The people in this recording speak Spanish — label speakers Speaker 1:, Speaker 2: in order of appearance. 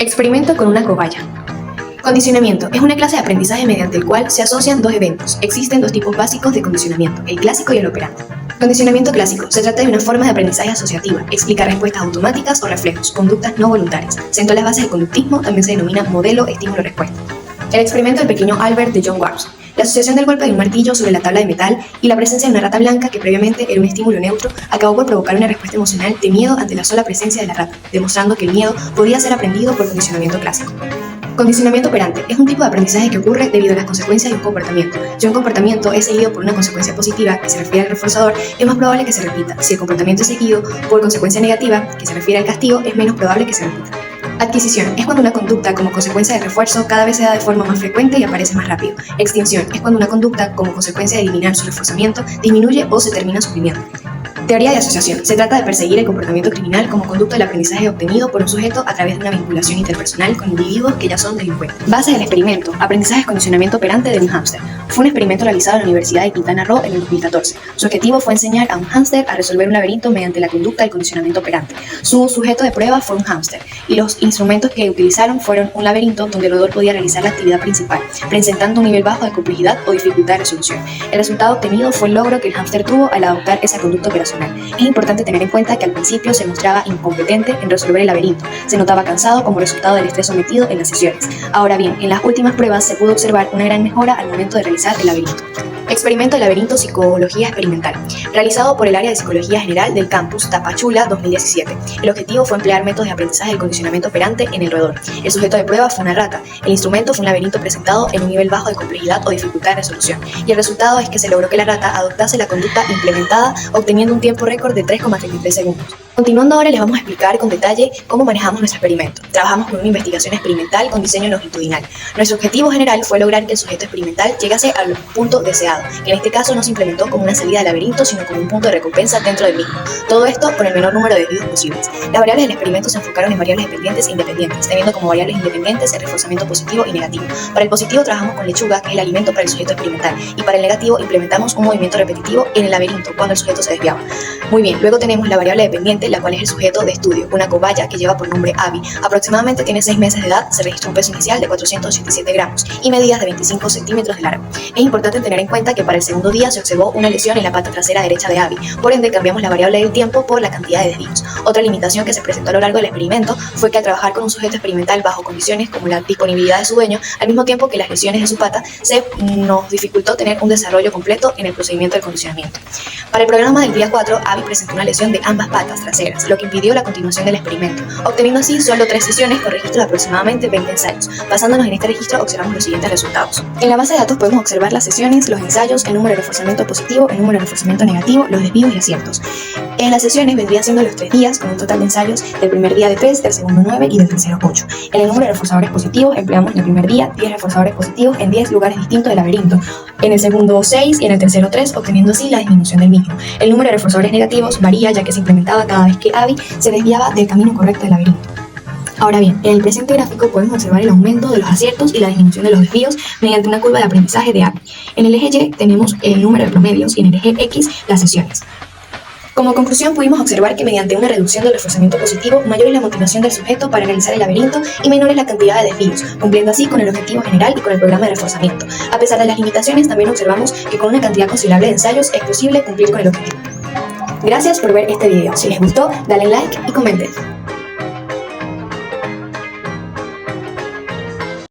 Speaker 1: Experimento con una cobaya. Condicionamiento es una clase de aprendizaje mediante el cual se asocian dos eventos. Existen dos tipos básicos de condicionamiento, el clásico y el operante. Condicionamiento clásico se trata de una forma de aprendizaje asociativa, explica respuestas automáticas o reflejos, conductas no voluntarias. Sentó las bases del conductismo, también se denomina modelo estímulo-respuesta. El experimento del pequeño Albert de John Watson. La asociación del golpe de un martillo sobre la tabla de metal y la presencia de una rata blanca que previamente era un estímulo neutro acabó por provocar una respuesta emocional de miedo ante la sola presencia de la rata, demostrando que el miedo podía ser aprendido por condicionamiento clásico. Condicionamiento operante es un tipo de aprendizaje que ocurre debido a las consecuencias de un comportamiento. Si un comportamiento es seguido por una consecuencia positiva, que se refiere al reforzador, es más probable que se repita. Si el comportamiento es seguido por consecuencia negativa, que se refiere al castigo, es menos probable que se repita. Adquisición es cuando una conducta como consecuencia del refuerzo cada vez se da de forma más frecuente y aparece más rápido. Extinción es cuando una conducta como consecuencia de eliminar su reforzamiento disminuye o se termina suprimiendo. Teoría de asociación. Se trata de perseguir el comportamiento criminal como conducto del aprendizaje obtenido por un sujeto a través de una vinculación interpersonal con individuos que ya son delincuentes. Bases del experimento. Aprendizaje condicionamiento operante de un hámster. Fue un experimento realizado en la Universidad de Quintana Roo en el 2014. Su objetivo fue enseñar a un hámster a resolver un laberinto mediante la conducta del condicionamiento operante. Su sujeto de prueba fue un hámster y los instrumentos que utilizaron fueron un laberinto donde el roedor podía realizar la actividad principal, presentando un nivel bajo de complejidad o dificultad de resolución. El resultado obtenido fue el logro que el hámster tuvo al adoptar esa conducta operacional. Es importante tener en cuenta que al principio se mostraba incompetente en resolver el laberinto. Se notaba cansado como resultado del estrés sometido en las sesiones. Ahora bien, en las últimas pruebas se pudo observar una gran mejora al momento de realizar el laberinto. Experimento de laberinto psicología experimental, realizado por el área de psicología general del campus Tapachula 2017. El objetivo fue emplear métodos de aprendizaje del condicionamiento operante en el roedor. El sujeto de prueba fue una rata. El instrumento fue un laberinto presentado en un nivel bajo de complejidad o dificultad de resolución. Y el resultado es que se logró que la rata adoptase la conducta implementada, obteniendo un tiempo récord de 3,33 segundos. Continuando ahora les vamos a explicar con detalle cómo manejamos nuestro experimento. Trabajamos con una investigación experimental con diseño longitudinal. Nuestro objetivo general fue lograr que el sujeto experimental llegase al punto deseado, que en este caso no se implementó como una salida del laberinto, sino como un punto de recompensa dentro del mismo. Todo esto con el menor número de desvíos posibles. Las variables del experimento se enfocaron en variables dependientes e independientes, teniendo como variables independientes el reforzamiento positivo y negativo. Para el positivo trabajamos con lechuga, que es el alimento para el sujeto experimental, y para el negativo implementamos un movimiento repetitivo en el laberinto cuando el sujeto se desviaba. Muy bien, luego tenemos la variable dependiente, la cual es el sujeto de estudio, una cobaya que lleva por nombre Abby. Aproximadamente tiene 6 meses de edad, se registró un peso inicial de 487 gramos y medidas de 25 centímetros de largo. Es importante tener en cuenta que para el segundo día se observó una lesión en la pata trasera derecha de Abby, por ende cambiamos la variable del tiempo por la cantidad de desvíos. Otra limitación que se presentó a lo largo del experimento fue que al trabajar con un sujeto experimental bajo condiciones como la disponibilidad de su dueño, al mismo tiempo que las lesiones de su pata, se nos dificultó tener un desarrollo completo en el procedimiento del condicionamiento. Para el programa del día 4, Abby presentó una lesión de ambas patas traseras, lo que impidió la continuación del experimento, obteniendo así solo 3 sesiones con registro de aproximadamente 20 ensayos. Basándonos en este registro, observamos los siguientes resultados. En la base de datos podemos observar las sesiones, los ensayos, el número de reforzamiento positivo, el número de reforzamiento negativo, los desvíos y aciertos. En las sesiones vendría siendo los 3 días, con un total de ensayos del primer día de 3, del segundo 9 y del tercero 8. En el número de reforzadores positivos empleamos en el primer día 10 reforzadores positivos en 10 lugares distintos del laberinto, en el segundo 6 y en el tercero 3, obteniendo así la disminución del mismo. El número de reforzadores negativos varía, ya que se implementaba cada vez que Abby se desviaba del camino correcto del laberinto. Ahora bien, en el presente gráfico podemos observar el aumento de los aciertos y la disminución de los desvíos mediante una curva de aprendizaje de Abby. En el eje Y tenemos el número de promedios y en el eje X las sesiones. Como conclusión pudimos observar que mediante una reducción del reforzamiento positivo, mayor es la motivación del sujeto para realizar el laberinto y menor es la cantidad de desvíos, cumpliendo así con el objetivo general y con el programa de reforzamiento. A pesar de las limitaciones, también observamos que con una cantidad considerable de ensayos es posible cumplir con el objetivo. Gracias por ver este video. Si les gustó, dale like y comenten.